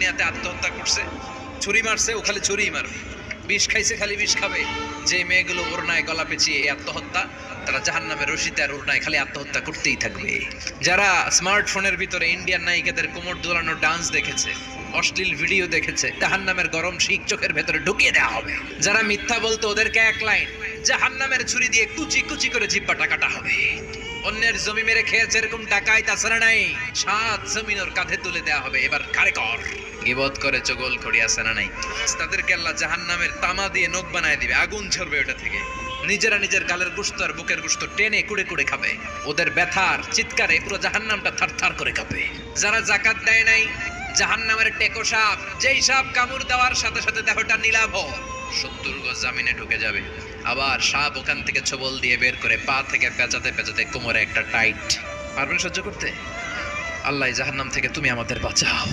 দুনিয়াতে আত্মহত্যা করছে, ছুরি মারছে, ও খালি ছুরিই মারবে, বিষ খাইছে খালি বিষ খাবে। যে মেয়েগুলো ওড়নায় গলা পেঁচিয়ে এই আত্মহত্যা, তারা জাহান্নামের রশিতে আর ওড়নায় খালি আত্মহত্যা করতেই থাকবে। যারা স্মার্টফোনের ভিতরে ইন্ডিয়ান নায়িকাদের কোমর দোলানো ডান্স দেখেছে, অশ্লীল ভিডিও দেখেছে, জাহান্নামের গরম শিক চোখের ভেতরে ঢুকিয়ে দেওয়া হবে। যারা মিথ্যা বলতো ওদেরকে এক লাইন জাহান্নামের ছুরি দিয়ে কুচি কুচি করে জিহ্বাটা কাটা হবে। অন্যের জমি মেরে খেয়েছে এরকম টাকায় তাছাড়া নাই, 7 জমিন ওর কাঁধে তুলে দেওয়া হবে। এবার কারে কর গিবত করে চগল খড়ি আছে না নাই, তাদেরকে আল্লাহ জাহান্নামের তামা দিয়ে নখ বানায় দিবে, আগুন ঝরবে ওটা থেকে। নিজেরা নিজের গালের গোশত আর বুকের গোশত টেনে কুড়ে কুড়ে খাবে। ওদের ব্যথার চিৎকারে পুরো জাহান্নামটা থারথার করে কাঁপে। যারা যাকাত দেয় নাই, জাহান্নামের টেকো সাপ, যেই সাপ কামড় দেওয়ার সাথে সাথে দেহটা নীলাভ 70 গজ জামিনে ঢুকে যাবে। আবার সাপ ওখান থেকে ছবল দিয়ে বের করে পা থেকে পেঁচাতে পেঁচাতে কোমরে একটা টাইট। পারবেন সহ্য করতে? আল্লাহ জাহান্নাম থেকে তুমি আমাদের বাঁচাও।